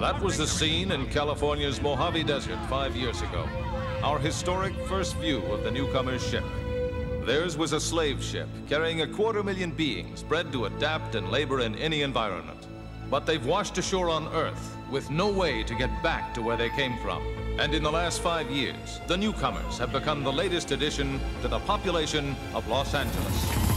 That was the scene in California's Mojave Desert 5 years ago. Our historic first view of the newcomer's ship. Theirs was a slave ship carrying 250,000 beings bred to adapt and labor in any environment. But they've washed ashore on Earth with no way to get back to where they came from. And in the last 5 years, the newcomers have become the latest addition to the population of Los Angeles.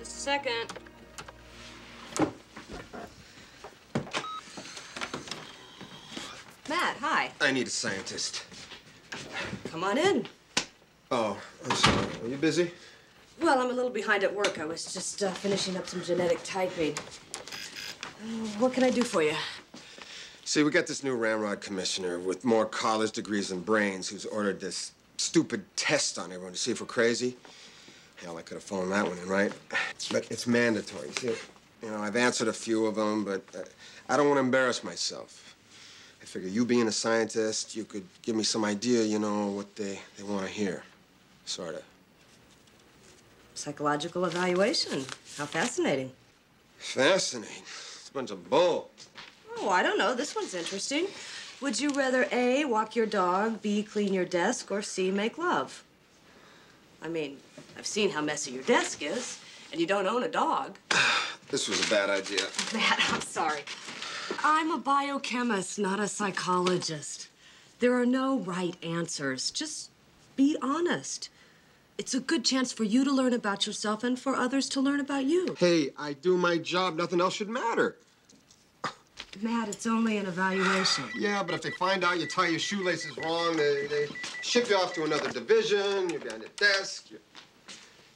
Second. Matt, hi. I need a scientist. Come on in. Oh, I'm sorry. Are you busy? Well, I'm a little behind at work. I was just finishing up some genetic typing. What can I do for you? See, we got this new ramrod commissioner with more college degrees than brains who's ordered this stupid test on everyone to see if we're crazy. Hell, I could have phoned that one in, right? But it's mandatory. See, you know, I've answered a few of them, but I don't want to embarrass myself. I figure you being a scientist, you could give me some idea, you know, what they want to hear. Sort of. Psychological evaluation. How fascinating. Fascinating. It's a bunch of bull. Oh, I don't know. This one's interesting. Would you rather A, walk your dog, B, clean your desk, or C, make love? I mean, I've seen how messy your desk is, and you don't own a dog. This was a bad idea. Matt, I'm sorry. I'm a biochemist, not a psychologist. There are no right answers. Just be honest. It's a good chance for you to learn about yourself and for others to learn about you. Hey, I do my job. Nothing else should matter. Matt, it's only an evaluation. Yeah, but if they find out you tie your shoelaces wrong, they ship you off to another division. You're behind your desk. You're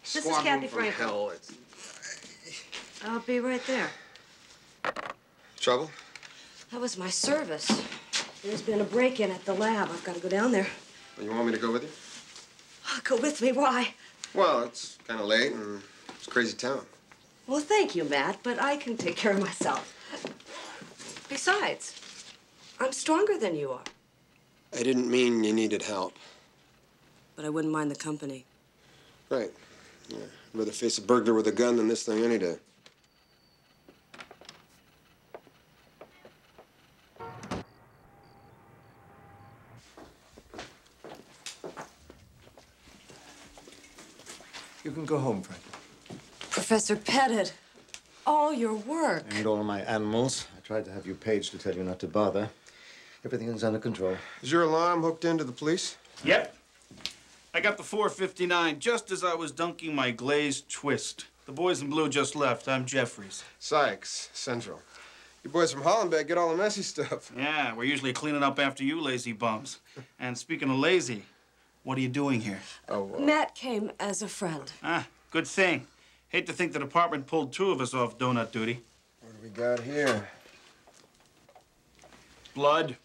This is Kathy from Frankel. hell. I'll be right there. Trouble? That was my service. There's been a break-in at the lab. I've got to go down there. You want me to go with you? Go with me? Why? Well, it's kind of late and it's a crazy town. Well, thank you, Matt, but I can take care of myself. Besides, I'm stronger than you are. I didn't mean you needed help. But I wouldn't mind the company. Right. Yeah. I'd rather face a burglar with a gun than this thing any day. You can go home, Frank. Professor Pettit, all your work. And all my animals. I tried to have you paged to tell you not to bother. Everything is under control. Is your alarm hooked into the police? Yep. I got the 4:59 just as I was dunking my glazed twist. The boys in blue just left. I'm Jeffries. Sykes, Central. You boys from Hollenbeck get all the messy stuff. Yeah, we're usually cleaning up after you lazy bums. And speaking of lazy, what are you doing here? Matt came as a friend. Ah, good thing. Hate to think the department pulled 2 of us off donut duty. What do we got here? Blood.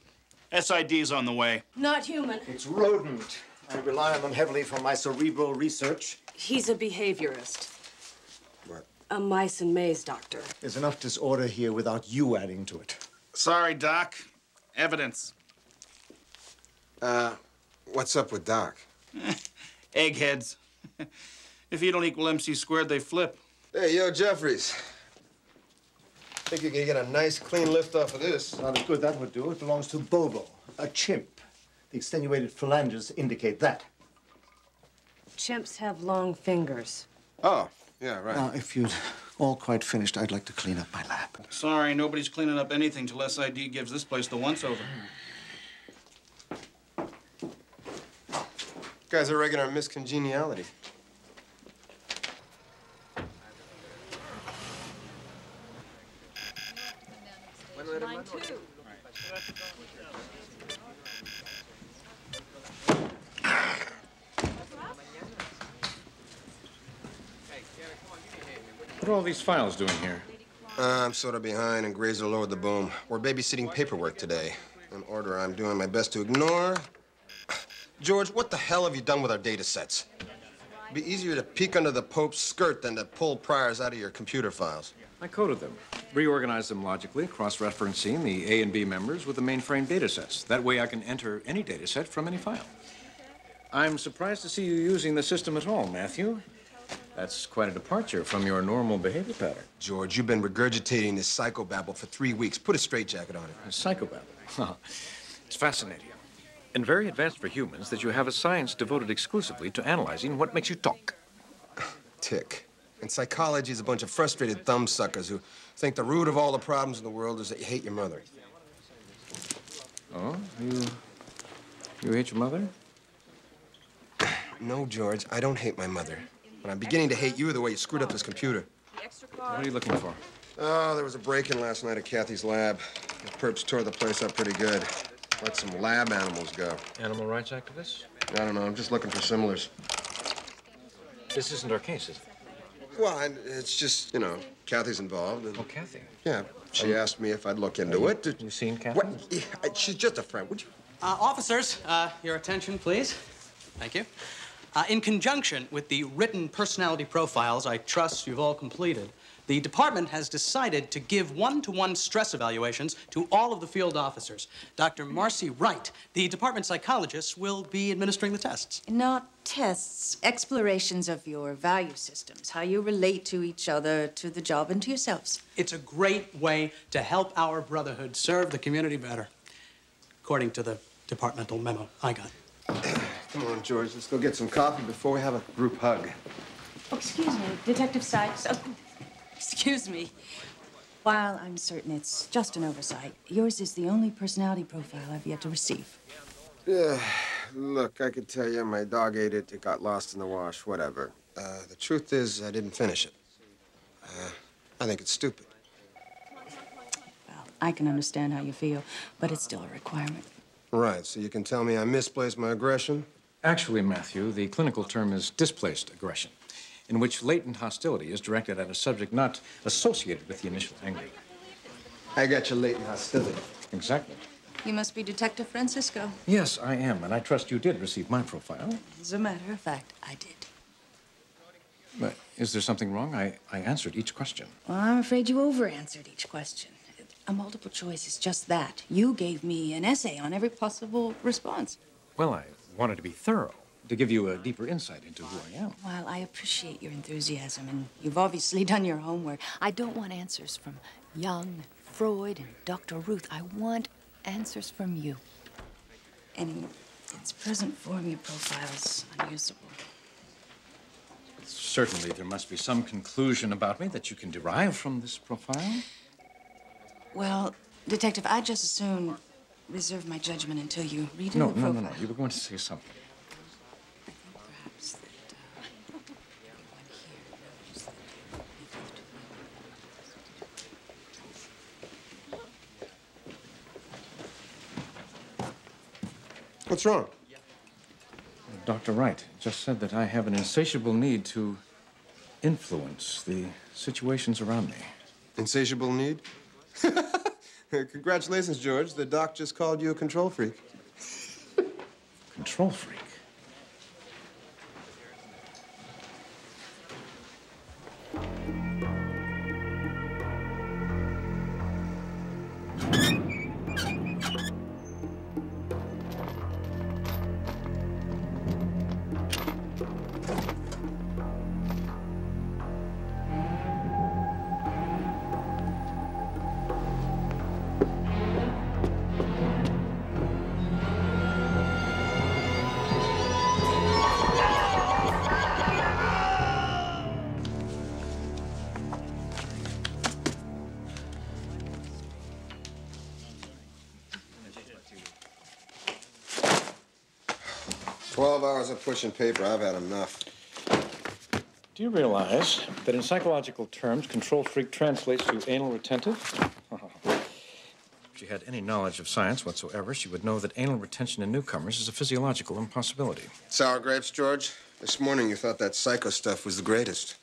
SID's on the way. Not human. It's rodent. I rely on them heavily for my cerebral research. He's a behaviorist. What? A mice and maze doctor. There's enough disorder here without you adding to it. Sorry, Doc. Evidence. What's up with Doc? Eggheads. If you don't equal MC squared, they flip. Hey, yo, Jeffries. Think you can get a nice, clean lift off of this? Not as good that would do. It belongs to Bobo, a chimp. The extenuated phalanges indicate that. Chimps have long fingers. Oh, yeah, right. Now, if you'd all quite finished, I'd like to clean up my lab. Sorry, nobody's cleaning up anything till SID gives this place the once-over. Guys are regular miscongeniality. Line 2. What are all these files doing here? I'm sort of behind, and Grazer lowered the boom. We're babysitting paperwork today. An order I'm doing my best to ignore. George, what the hell have you done with our data sets? It'd be easier to peek under the Pope's skirt than to pull priors out of your computer files. I coded them, reorganized them logically, cross-referencing the A and B members with the mainframe data sets. That way I can enter any data set from any file. I'm surprised to see you using the system at all, Matthew. That's quite a departure from your normal behavior pattern. George, you've been regurgitating this psychobabble for 3 weeks. Put a straitjacket on it. A psychobabble. It's fascinating. And very advanced for humans that you have a science devoted exclusively to analyzing what makes you talk. Tick. And psychology is a bunch of frustrated thumbsuckers who think the root of all the problems in the world is that you hate your mother. Oh, you hate your mother? No, George, I don't hate my mother. But I'm beginning to hate you the way you screwed up this computer. What are you looking for? Oh, there was a break-in last night at Kathy's lab. The perps tore the place up pretty good. Let some lab animals go. Animal rights activists? I don't know, I'm just looking for similars. This isn't our case, is it? Well, it's just, you know, Kathy's involved. And, Oh, Kathy. yeah, she asked me if I'd look into it. You seen Kathy? What? Yeah, she's just a friend. Would you? Officers, your attention, please. Thank you. In conjunction with the written personality profiles I trust you've all completed, the department has decided to give one-to-one stress evaluations to all of the field officers. Dr. Marcy Wright, the department psychologist, will be administering the tests. Not tests, explorations of your value systems, how you relate to each other, to the job, and to yourselves. It's a great way to help our brotherhood serve the community better, according to the departmental memo I got. Come on, George, let's go get some coffee before we have a group hug. Oh, excuse me, Detective Sykes. Oh, excuse me. While I'm certain it's just an oversight, yours is the only personality profile I've yet to receive. Yeah, look, I could tell you my dog ate it, it got lost in the wash, whatever. The truth is, I didn't finish it. I think it's stupid. Well, I can understand how you feel, but it's still a requirement. Right, so you can tell me I misplaced my aggression? Actually, Matthew, the clinical term is displaced aggression, in which latent hostility is directed at a subject not associated with the initial anger. I got your latent hostility. Exactly. You must be Detective Francisco. Yes, I am, and I trust you did receive my profile. As a matter of fact, I did. But is there something wrong? I answered each question. Well, I'm afraid you over-answered each question. A multiple choice is just that. You gave me an essay on every possible response. Well, I wanted to be thorough, to give you a deeper insight into who I am. Well, I appreciate your enthusiasm, and you've obviously done your homework. I don't want answers from Jung, Freud, and Dr. Ruth. I want answers from you. In its present form, your profile's unusable. Certainly, there must be some conclusion about me that you can derive from this profile. Well, Detective, I'd just as soon reserve my judgment until you read No, the no, profile. no, no. You were going to say something. I think perhaps that everyone here knows that What's wrong? Dr. Wright just said that I have an insatiable need to influence the situations around me. Insatiable need? Congratulations, George. The doc just called you a control freak. Control freak? Hours of pushing paper. I've had enough. Do you realize that in psychological terms, control freak translates to anal retentive? If she had any knowledge of science whatsoever, she would know that anal retention in newcomers is a physiological impossibility. Sour grapes, George? This morning you thought that psycho stuff was the greatest.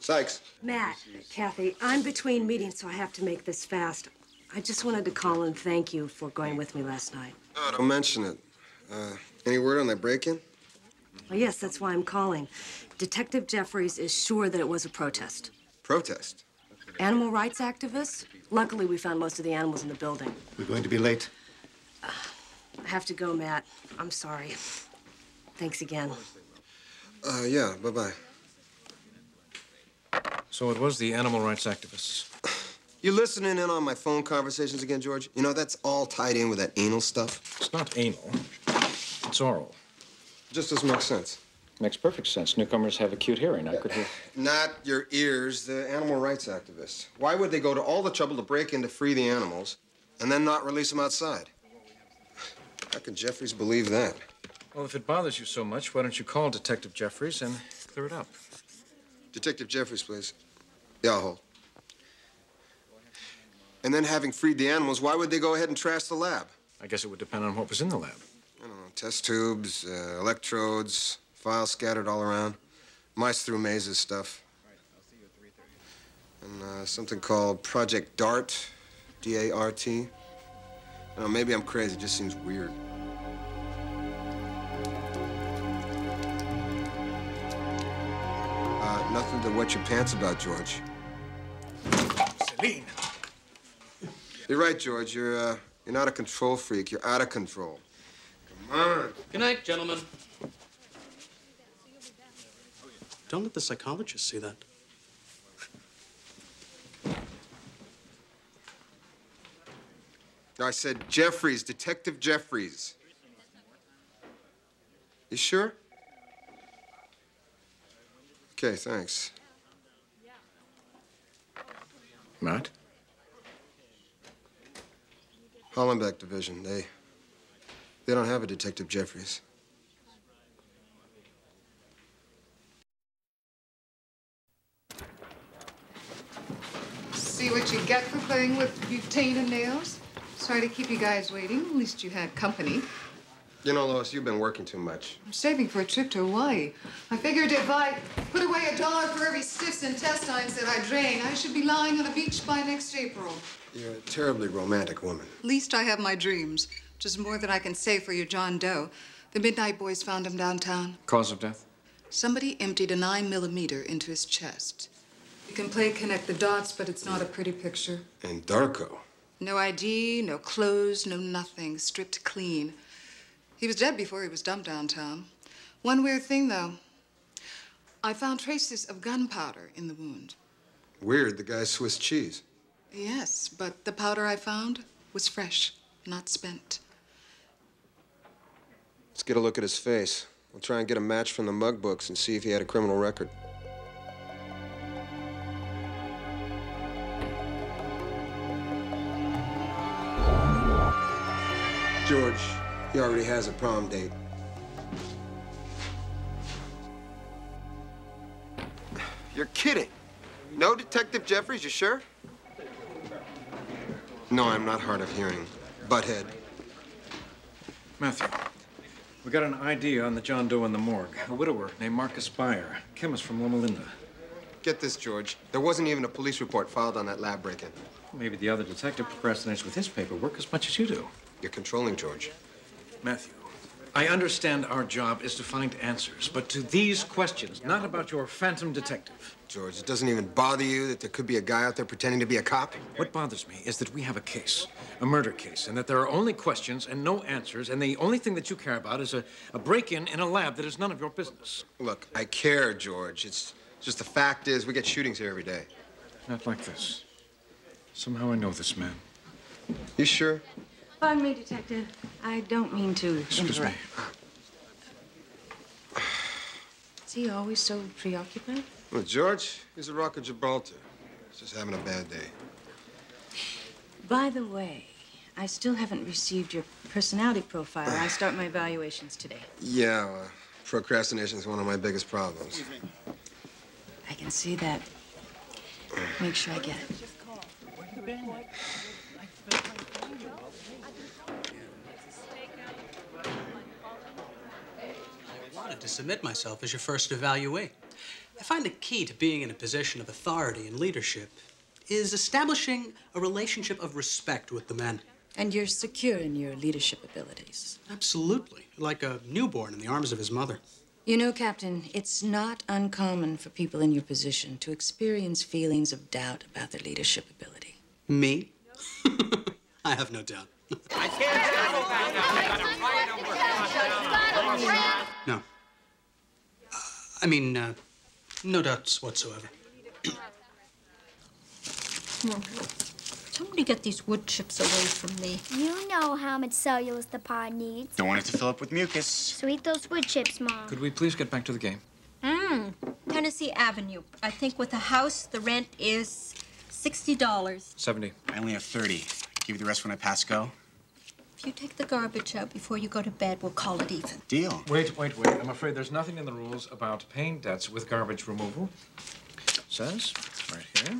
Sykes. Matt, Kathy, I'm between meetings, so I have to make this fast. I just wanted to call and thank you for going with me last night. Oh, don't mention it. Any word on that break-in? Well, yes, that's why I'm calling. Detective Jeffries is sure that it was a protest. Protest? Animal rights activists? Luckily, we found most of the animals in the building. We're going to be late. I have to go, Matt. I'm sorry. Thanks again. Yeah, bye-bye. So it was the animal rights activists. You listening in on my phone conversations again, George? You know, that's all tied in with that anal stuff. It's not anal. It's oral. Just doesn't make sense. Makes perfect sense. Newcomers have acute hearing. I could hear. Not your ears, the animal rights activists. Why would they go to all the trouble to break in to free the animals and then not release them outside? How can Jeffries believe that? Well, if it bothers you so much, why don't you call Detective Jeffries and clear it up? Detective Jeffries, please. Yeah, I'll hold. And then having freed the animals, why would they go ahead and trash the lab? I guess it would depend on what was in the lab. I don't know, test tubes, electrodes, files scattered all around. Mice through mazes stuff. And something called Project DART, D-A-R-T. I don't know, maybe I'm crazy, it just seems weird. Nothing to wet your pants about, George. Celine! You're right, George. You're not a control freak. You're out of control. Come on. Good night, gentlemen. Don't let the psychologist see that. I said Jeffries, Detective Jeffries. You sure? Okay, thanks. Matt? Hollenbeck Division, they don't have a Detective Jeffries. See what you get for playing with butane and nails? Sorry to keep you guys waiting. At least you had company. You know, Lois, you've been working too much. I'm saving for a trip to Hawaii. I figured if I put away $1 for every stiff's intestines that I drain, I should be lying on a beach by next April. You're a terribly romantic woman. At least I have my dreams, which is more than I can say for your John Doe. The Midnight Boys found him downtown. Cause of death? Somebody emptied a 9mm into his chest. You can play connect the dots, but it's not a pretty picture. And Darko. No ID, no clothes, no nothing. Stripped clean. He was dead before he was dumped downtown. One weird thing, though. I found traces of gunpowder in the wound. Weird, the guy's Swiss cheese. Yes, but the powder I found was fresh, not spent. Let's get a look at his face. We'll try and get a match from the mug books and see if he had a criminal record. George, he already has a prom date. You're kidding. No, Detective Jeffries, you sure? No, I'm not hard of hearing. Butthead. Matthew, we got an ID on the John Doe in the morgue. A widower named Marcus Beyer, chemist from Loma Linda. Get this, George. There wasn't even a police report filed on that lab break-in. Maybe the other detective procrastinates with his paperwork as much as you do. You're controlling George. Matthew, I understand our job is to find answers, but to these questions, not about your phantom detective. George, it doesn't even bother you that there could be a guy out there pretending to be a cop? What bothers me is that we have a case, a murder case, and that there are only questions and no answers, and the only thing that you care about is a break-in in a lab that is none of your business. Look, I care, George. It's just the fact is we get shootings here every day. Not like this. Somehow I know this man. You sure? Pardon me, Detective. I don't mean to Excuse me. Is he always so preoccupied? Well, George, he's a rock of Gibraltar. He's just having a bad day. By the way, I still haven't received your personality profile. I start my evaluations today. Yeah, procrastination is one of my biggest problems. I can see that. Make sure I get it. I wanted to submit myself as your first evaluee. I find the key to being in a position of authority and leadership is establishing a relationship of respect with the men. And you're secure in your leadership abilities. Absolutely. Like a newborn in the arms of his mother. You know, Captain, it's not uncommon for people in your position to experience feelings of doubt about their leadership ability. Me? I have no doubt. No. I mean, no doubts whatsoever. Somebody get these wood chips away from me. You know how much cellulose the pod needs. Don't want it to fill up with mucus. So eat those wood chips, Mom. Could we please get back to the game? Tennessee Avenue. I think with a house, the rent is $60. 70. I only have 30. Give you the rest when I pass go. If you take the garbage out before you go to bed, we'll call it even. Deal. Wait. I'm afraid there's nothing in the rules about paying debts with garbage removal. It says, right here,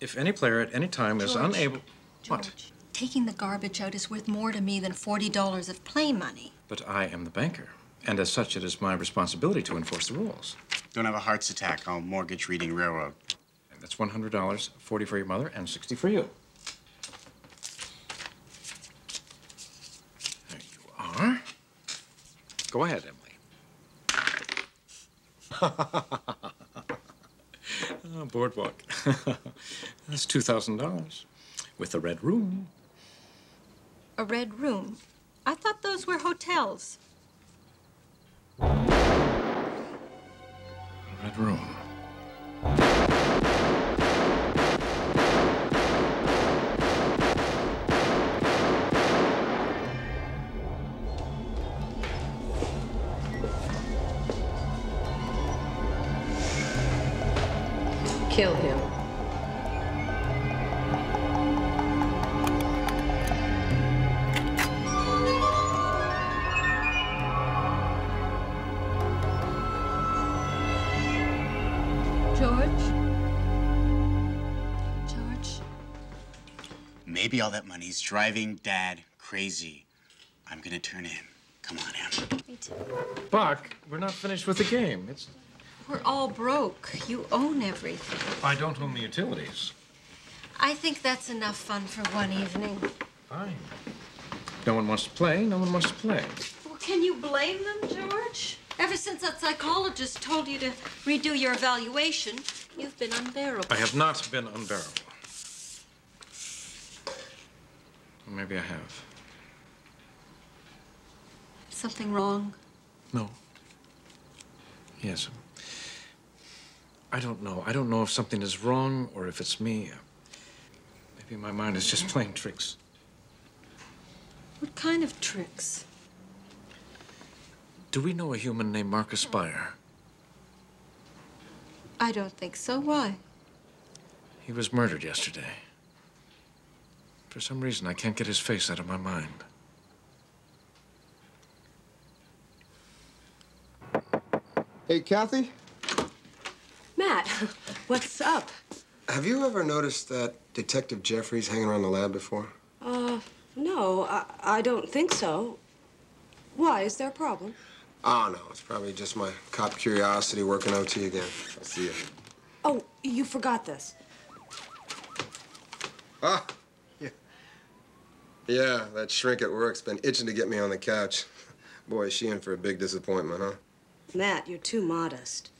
if any player at any time is unable... George, What? taking the garbage out is worth more to me than $40 of play money. But I am the banker, and as such, it is my responsibility to enforce the rules. Don't have a heart's attack. I'll mortgage Reading Railroad. And that's $100, 40 for your mother, and 60 for you. There you are. Go ahead, Emily. Oh, boardwalk. That's $2,000 with the Red Room. A red room? I thought those were hotels. Red Room. Kill him. George? Maybe all that money's driving Dad crazy. I'm gonna turn in. Come on, Em. Me too. Buck, we're not finished with the game. We're all broke. You own everything. I don't own the utilities. I think that's enough fun for one evening. Fine. No one wants to play, no one wants to play. Well, can you blame them, George? Ever since that psychologist told you to redo your evaluation, you've been unbearable. I have not been unbearable. Or maybe I have. Something wrong? No. Yes. I don't know. I don't know if something is wrong or if it's me. Maybe my mind is just playing tricks. What kind of tricks? Do we know a human named Marcus Spire? I don't think so. Why? He was murdered yesterday. For some reason, I can't get his face out of my mind. Hey, Kathy? Matt, what's up? Have you ever noticed that Detective Jeffries hanging around the lab before? No, I don't think so. Why? Is there a problem? Oh, no. It's probably just my cop curiosity working OT again. I'll see you. Oh, you forgot this. Ah, yeah. Yeah, that shrink at work's been itching to get me on the couch. Boy, is she in for a big disappointment, huh? Matt, you're too modest.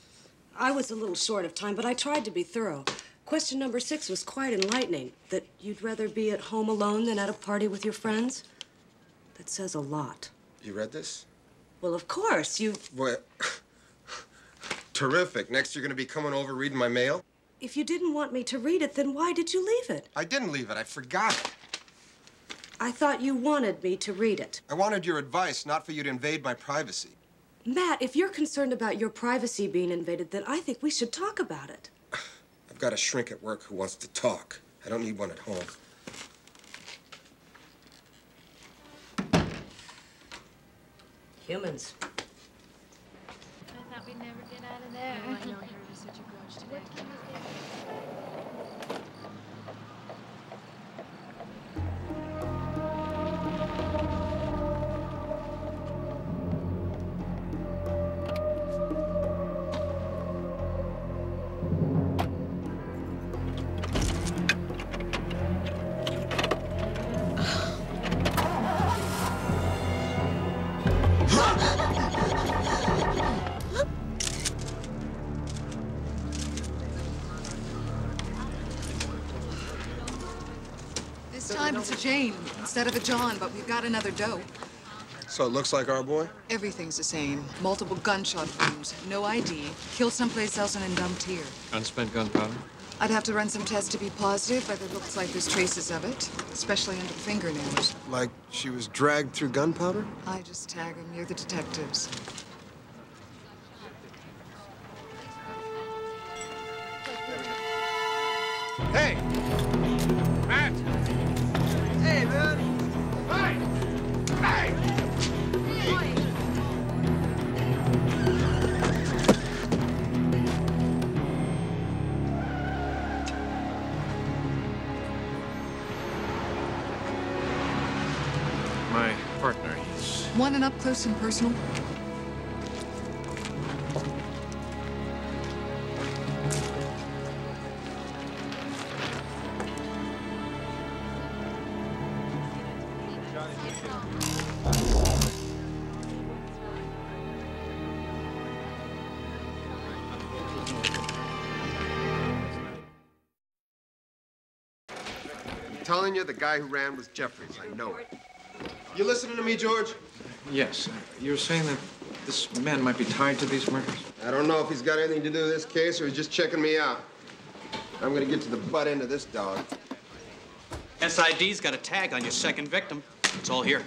I was a little short of time, but I tried to be thorough. Question number 6 was quite enlightening. That you'd rather be at home alone than at a party with your friends. That says a lot. You read this? Well, of course, you... Boy, terrific. Next, you're gonna be coming over reading my mail? If you didn't want me to read it, then why did you leave it? I didn't leave it. I forgot it. I thought you wanted me to read it. I wanted your advice, not for you to invade my privacy. Matt, if you're concerned about your privacy being invaded, then I think we should talk about it. I've got a shrink at work who wants to talk. I don't need one at home. Humans. I thought we'd never get out of there. Oh, I know. Here was such a grudge today. This time it's a Jane instead of a John, but we've got another Doe. So it looks like our boy? Everything's the same. Multiple gunshot wounds, no ID, killed someplace else and then dumped here. Unspent gunpowder? I'd have to run some tests to be positive, but it looks like there's traces of it, especially under the fingernails. Like she was dragged through gunpowder? I just tag them. You're the detectives. Hey! Matt! Hey, man! Hey! Hey! My partner, he's... Want an up close and personal? I'm telling you, the guy who ran was Jeffries. I know it. You listening to me, George? Yes. You're saying that this man might be tied to these murders? I don't know if he's got anything to do with this case or he's just checking me out. I'm gonna get to the butt end of this dog. SID's got a tag on your second victim. It's all here.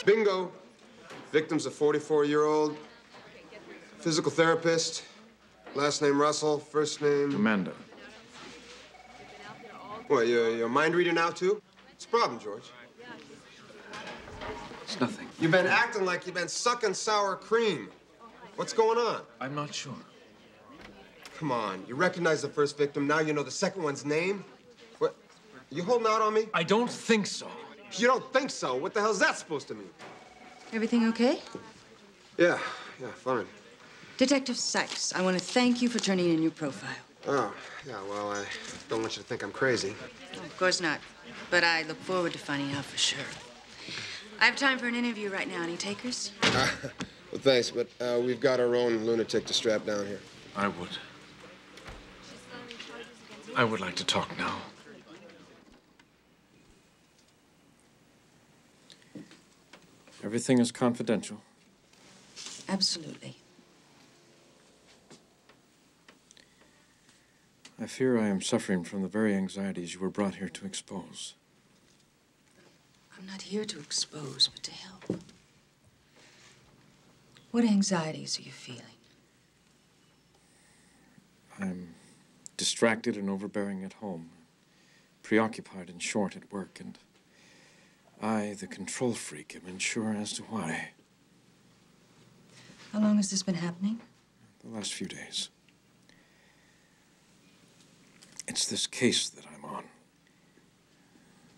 Bingo. Victim's a 44-year-old physical therapist. Last name Russell, first name... Amanda. What, you're a mind reader now, too? What's the problem, George? It's nothing. You've been acting like you've been sucking sour cream. What's going on? I'm not sure. Come on, you recognize the first victim, now you know the second one's name? What, you holding out on me? I don't think so. You don't think so? What the hell's that supposed to mean? Everything okay? Yeah, fine. Detective Sykes, I want to thank you for turning in your profile. Oh, yeah, well, I don't want you to think I'm crazy. Oh, of course not. But I look forward to finding out for sure. I have time for an interview right now. Any takers? Well, thanks, but we've got our own lunatic to strap down here. I would like to talk now. Everything is confidential. Absolutely. I fear I am suffering from the very anxieties you were brought here to expose. I'm not here to expose, but to help. What anxieties are you feeling? I'm distracted and overbearing at home, preoccupied and short at work, and I, the control freak, am unsure as to why. How long has this been happening? The last few days. It's this case that I'm on.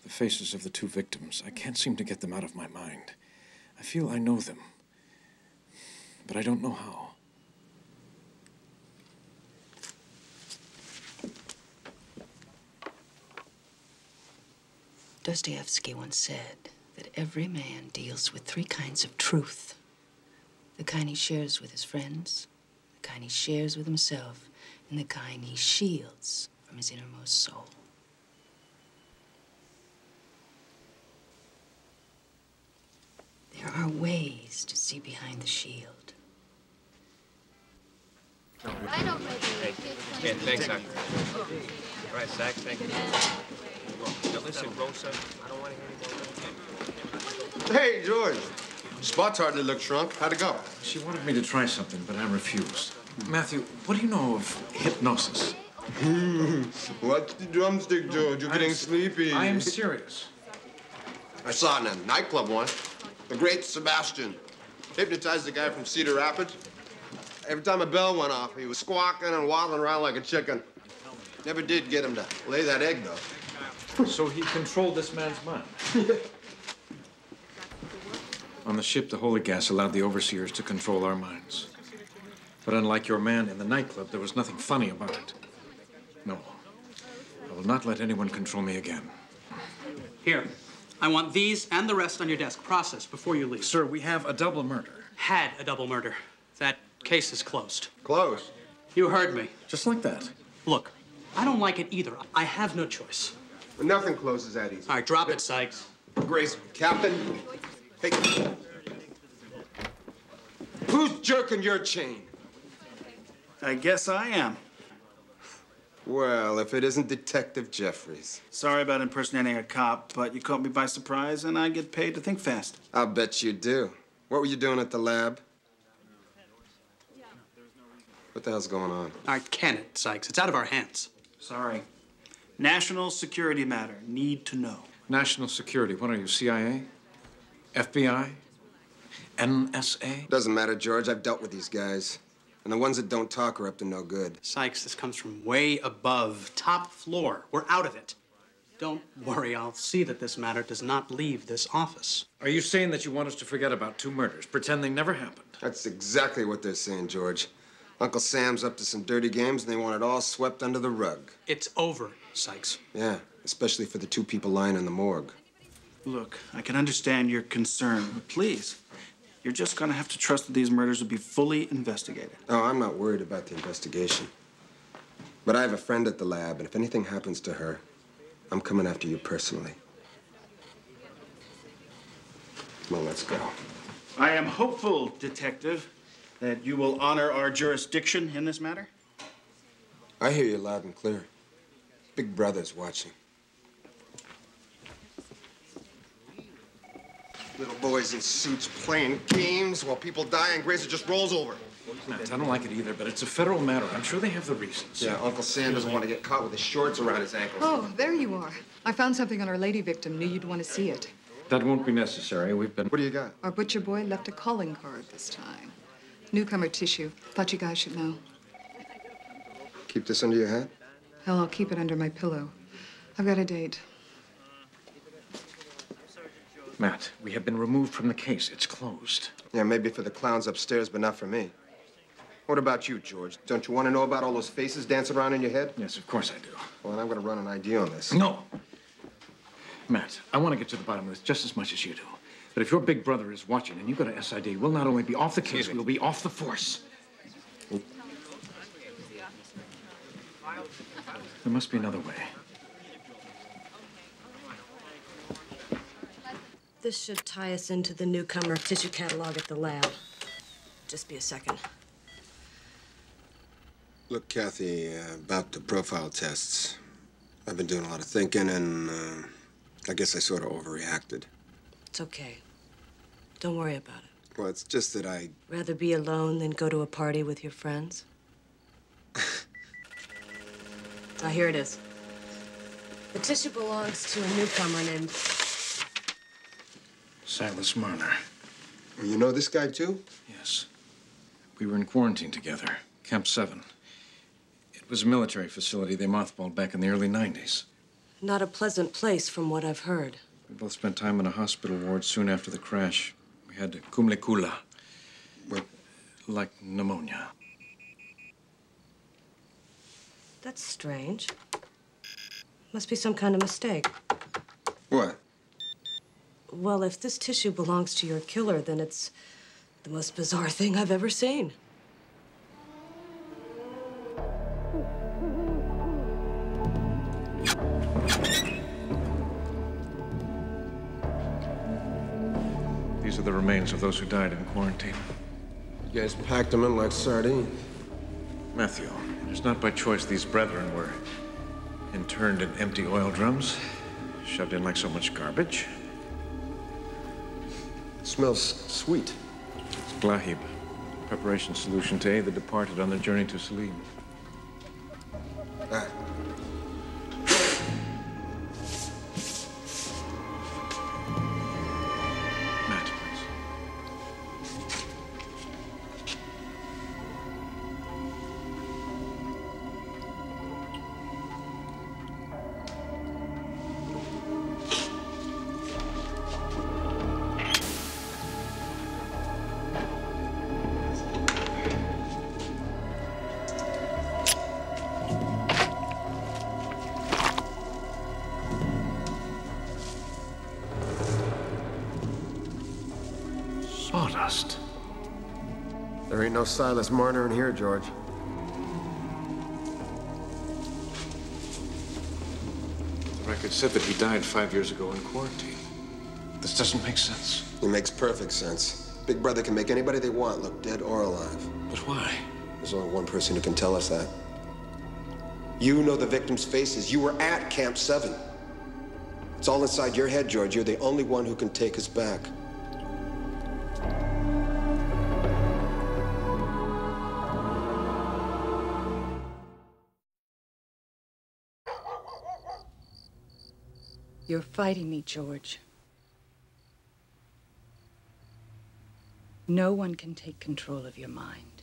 The faces of the two victims. I can't seem to get them out of my mind. I feel I know them, but I don't know how. Dostoevsky once said that every man deals with three kinds of truth. The kind he shares with his friends, the kind he shares with himself, and the kind he shields from his innermost soul. There are ways to see behind the shield. I don't know. Yeah, thanks, Zach. All right, Zach, thank you. Now listen, Rosa, I don't want to hear any more. Hey, George. Spot's hardly look shrunk. How'd it go? She wanted me to try something, but I refused. Matthew, what do you know of hypnosis? What's the drumstick, George? You're getting sleepy. I am serious. I saw it in a nightclub once. The great Sebastian hypnotized the guy from Cedar Rapids. Every time a bell went off, he was squawking and waddling around like a chicken. Never did get him to lay that egg, though. So he controlled this man's mind. On the ship, the holy gas allowed the overseers to control our minds. But unlike your man in the nightclub, there was nothing funny about it. No. I will not let anyone control me again. Here. I want these and the rest on your desk. Processed before you leave. Sir, we have a double murder. Had a double murder. That case is closed. Closed? You heard me. Just like that. Look, I don't like it either. I have no choice. But nothing closes that easy. All right, drop it, Sykes. Grace, Captain. Hey. Who's jerking your chain? I guess I am. Well, if it isn't Detective Jeffries. Sorry about impersonating a cop, but you caught me by surprise, and I get paid to think fast. I'll bet you do. What were you doing at the lab? What the hell's going on? All right, can it, Sykes? It's out of our hands. Sorry. National security matter. Need to know. National security. What are you, CIA? FBI? NSA? Doesn't matter, George. I've dealt with these guys. And the ones that don't talk are up to no good. Sykes, this comes from way above, top floor. We're out of it. Don't worry, I'll see that this matter does not leave this office. Are you saying that you want us to forget about two murders, pretend they never happened? That's exactly what they're saying, George. Uncle Sam's up to some dirty games, and they want it all swept under the rug. It's over, Sykes. Yeah, especially for the two people lying in the morgue. Look, I can understand your concern, but please, you're just gonna have to trust that these murders will be fully investigated. Oh, I'm not worried about the investigation. But I have a friend at the lab, and if anything happens to her, I'm coming after you personally. Come on, let's go. I am hopeful, Detective, that you will honor our jurisdiction in this matter. I hear you loud and clear. Big Brother's watching. Little boys in suits playing games while people die and Grace just rolls over. Matt, I don't like it either, but it's a federal matter. I'm sure they have the reasons. Yeah, Uncle Sam doesn't want to get caught with his shorts around his ankles. Oh, there you are. I found something on our lady victim. Knew you'd want to see it. That won't be necessary. We've been... What do you got? Our butcher boy left a calling card this time. Newcomer tissue. Thought you guys should know. Keep this under your hat? Hell, I'll keep it under my pillow. I've got a date. Matt, we have been removed from the case. It's closed. Yeah, maybe for the clowns upstairs, but not for me. What about you, George? Don't you want to know about all those faces dancing around in your head? Yes, of course I do. Well, then I'm going to run an ID on this. No. Matt, I want to get to the bottom of this just as much as you do. But if your big brother is watching and you got an SID, we'll not only be off the case, we'll be off the force. There must be another way. This should tie us into the newcomer tissue catalog at the lab. Just be a second. Look, Kathy, about the profile tests. I've been doing a lot of thinking, and I guess I sort of overreacted. It's okay. Don't worry about it. Well, it's just that I... Rather be alone than go to a party with your friends? Now, here it is. The tissue belongs to a newcomer named... Silas Marner. You know this guy, too? Yes. We were in quarantine together, Camp 7. It was a military facility they mothballed back in the early 90s. Not a pleasant place, from what I've heard. We both spent time in a hospital ward soon after the crash. We had kumle-kula. What? Like pneumonia. That's strange. Must be some kind of mistake. What? Well, if this tissue belongs to your killer, then it's the most bizarre thing I've ever seen. These are the remains of those who died in quarantine. You guys packed them in like sardines. Matthew, it is not by choice these brethren were interned in empty oil drums, shoved in like so much garbage. It smells sweet. It's glahib, preparation solution to aid the departed on their journey to Salim. Ah. Matt, please. Sawdust. There ain't no Silas Marner in here, George. The record said that he died 5 years ago in quarantine. This doesn't make sense. It makes perfect sense. Big Brother can make anybody they want look dead or alive. But why? There's only one person who can tell us that. You know the victims' faces. You were at Camp 7. It's all inside your head, George. You're the only one who can take us back. You're fighting me, George. No one can take control of your mind.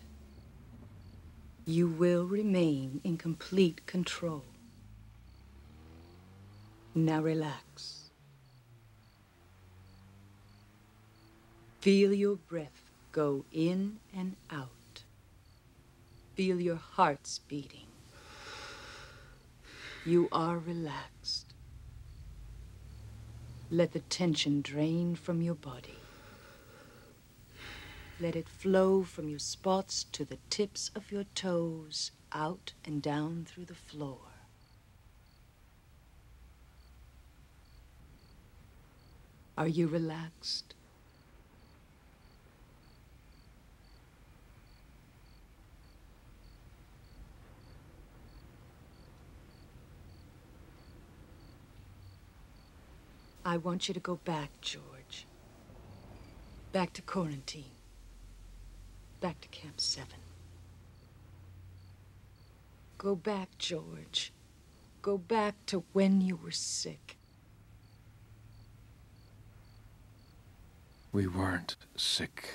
You will remain in complete control. Now relax. Feel your breath go in and out. Feel your hearts beating. You are relaxed. Let the tension drain from your body. Let it flow from your spots to the tips of your toes, out and down through the floor. Are you relaxed? I want you to go back, George. Back to quarantine. Back to Camp 7. Go back, George. Go back to when you were sick. We weren't sick.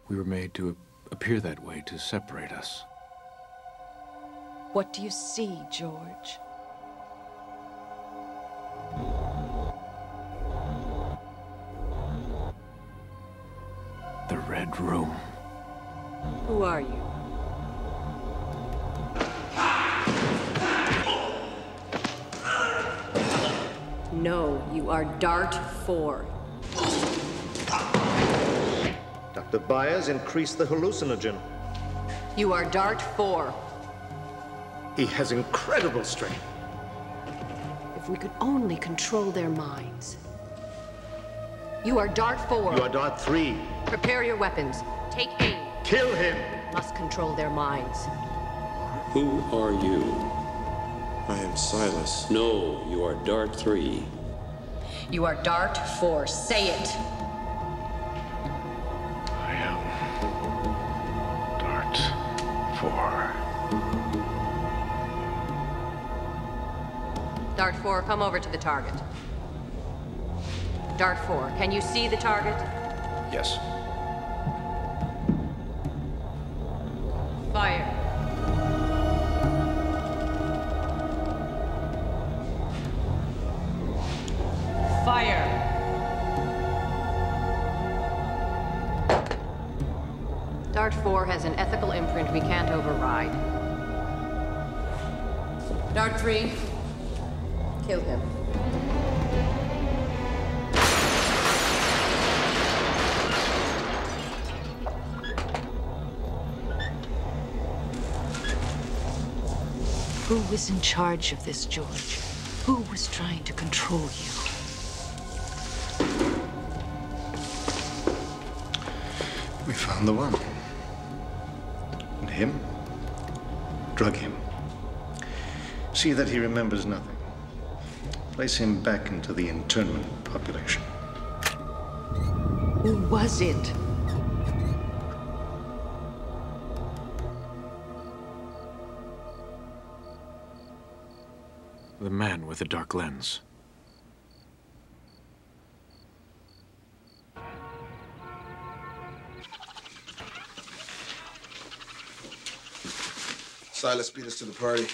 We were made to appear that way to separate us. What do you see, George? The Red Room. Who are you? No, you are Dart 4. Dr. Byers increased the hallucinogen. You are Dart 4. He has incredible strength. If we could only control their minds. You are Dart 4. You are Dart 3. Prepare your weapons. Take aim. Kill him! Must control their minds. Who are you? I am Silas. No, you are Dart 3. You are Dart 4. Say it. I am Dart 4. Dart 4, come over to the target. Dart 4, can you see the target? Yes. Fire. Fire. Dart 4 has an ethical imprint we can't override. Dart 3, kill him. Who was in charge of this, George? Who was trying to control you? We found the one. And him? Drug him. See that he remembers nothing. Place him back into the internment population. Who was it? The man with the dark lens. Silas beat us to the party.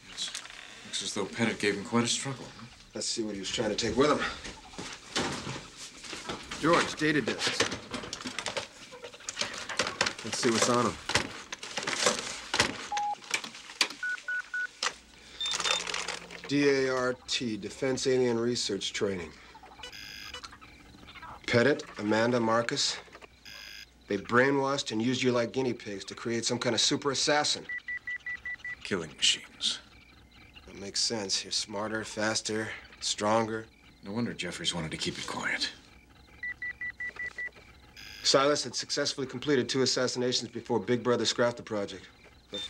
Yes. Looks as though Pettit gave him quite a struggle. Let's see what he was trying to take with him. George, data discs. Let's see what's on them. DART, Defense Alien Research Training. Pettit, Amanda, Marcus. They brainwashed and used you like guinea pigs to create some kind of super assassin. Killing machines. That makes sense. You're smarter, faster, stronger. No wonder Jeffries wanted to keep it quiet. Silas had successfully completed 2 assassinations before Big Brother scrapped the project. But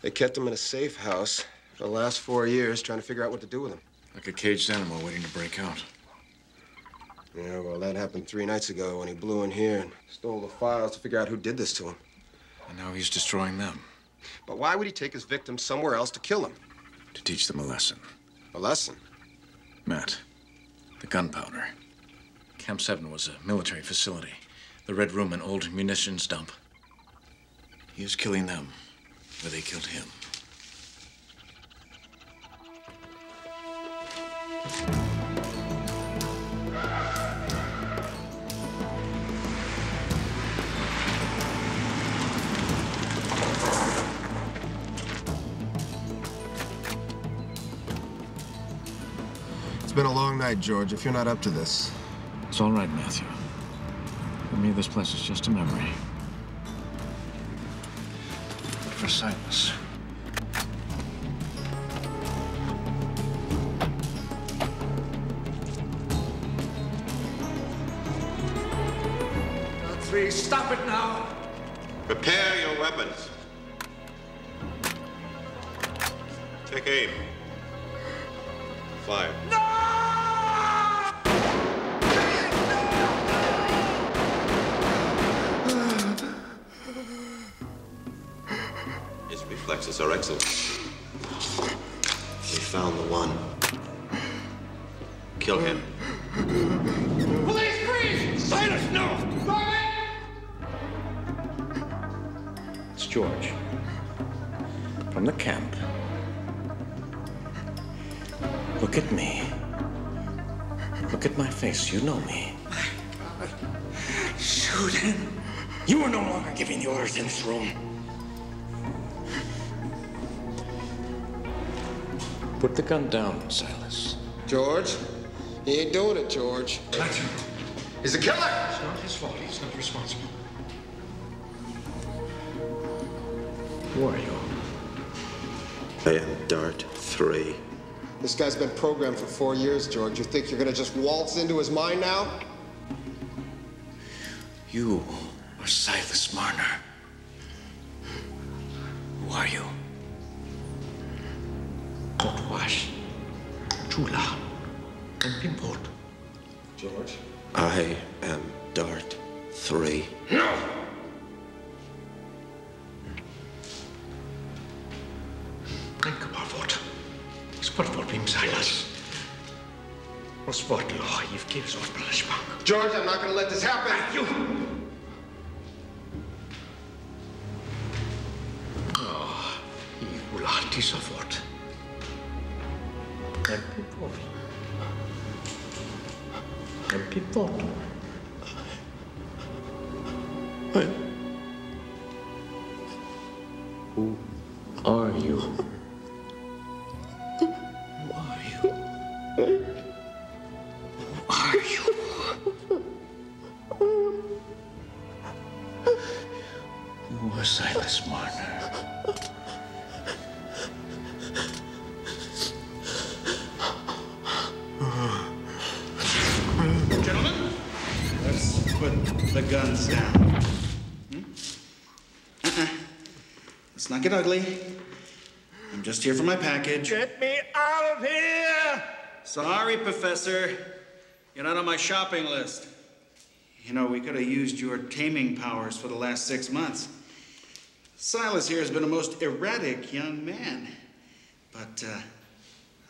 they kept him in a safe house for the last 4 years, trying to figure out what to do with him. Like a caged animal waiting to break out. Yeah, well, that happened 3 nights ago when he blew in here and stole the files to figure out who did this to him. And now he's destroying them. But why would he take his victims somewhere else to kill them? To teach them a lesson. A lesson? Matt, the gunpowder. Camp 7 was a military facility. The Red Room, an old munitions dump. He was killing them where they killed him. It's been a long night, George, if you're not up to this. It's all right, Matthew. For me, this place is just a memory. But for Silas... Dart 3, stop it now! Prepare your weapons. Take aim. Fire. No! His reflexes are excellent. We found the one. Kill him. Police, freeze! Silence, no! It's George. From the camp. Look at me. Look at my face. You know me. Shoot him. You are no longer giving the orders in this room. Put the gun down, Silas. George? He ain't doing it, George. Matthew. He's a killer! It's not his fault. He's not responsible. Who are you? I am Dart 3. This guy's been programmed for 4 years, George. You think you're gonna just waltz into his mind now? You are Silas Marner. Who are you? Potwash, Chula, and Pimport. George? I am Dart 3. No! Think about what? Spotball Silas. Och sportlag gives oss Ballashbank. George, I'm not gonna let this happen! You! He will alltid så fort. En Pimport. En Pimport. Who are you? Who are you? Who are you? You are Silas Marner. Gentlemen, let's put the guns down. Let's not get ugly. I'm just here for my package. Get me out of here! Sorry, Professor. You're not on my shopping list. You know, we could have used your taming powers for the last 6 months. Silas here has been a most erratic young man. But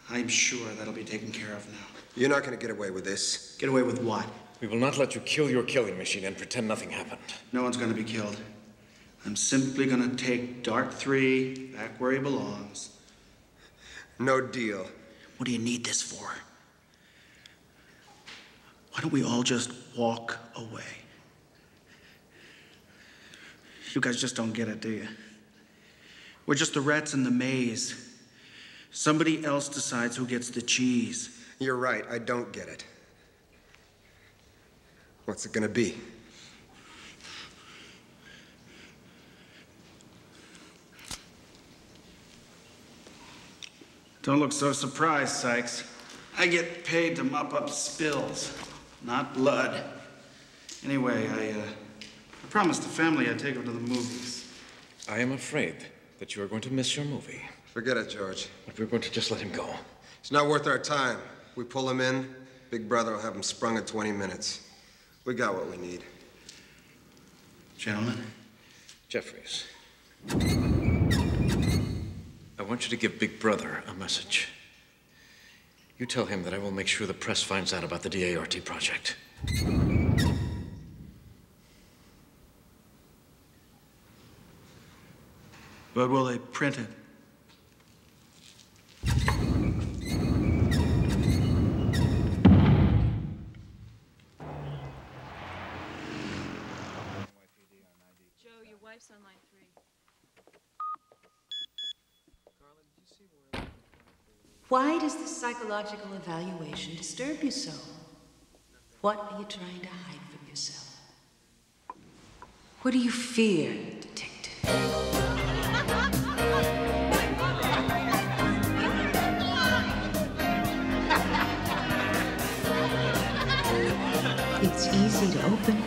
I'm sure that'll be taken care of now. You're not gonna get away with this. Get away with what? We will not let you kill your killing machine and pretend nothing happened. No one's gonna be killed. I'm simply gonna take Dart 3 back where he belongs. No deal. What do you need this for? Why don't we all just walk away? You guys just don't get it, do you? We're just the rats in the maze. Somebody else decides who gets the cheese. You're right, I don't get it. What's it gonna be? Don't look so surprised, Sykes. I get paid to mop up spills, not blood. Anyway, I promised the family I'd take them to the movies. I am afraid that you are going to miss your movie. Forget it, George. But we're going to just let him go. It's not worth our time. We pull him in, Big Brother will have him sprung in 20 minutes. We got what we need. Gentlemen? Jeffries. I want you to give Big Brother a message. You tell him that I will make sure the press finds out about the DART project. But will they print it? Joe, your wife's on line 3. Why does this psychological evaluation disturb you so? What are you trying to hide from yourself? What do you fear, detective? It's easy to open.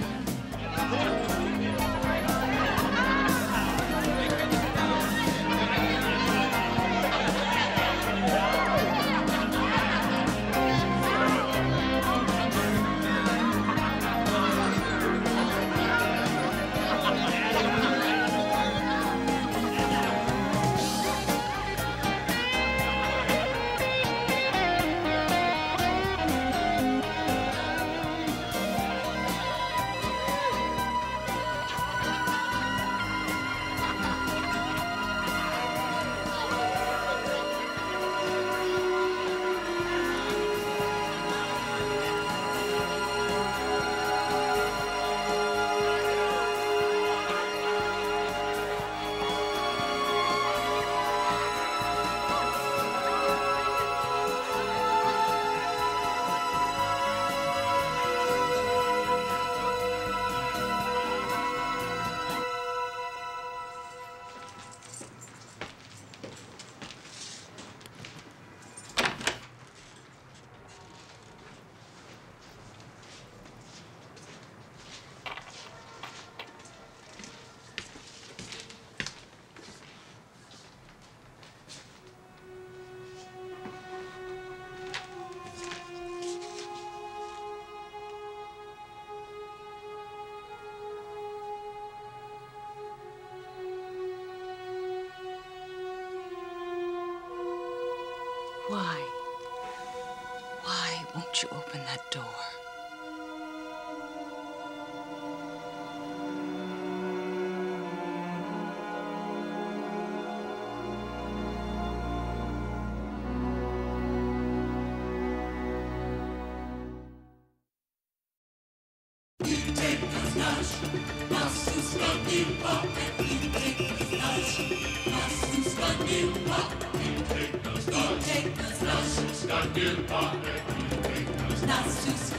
Why? Why won't you open that door? Nas sus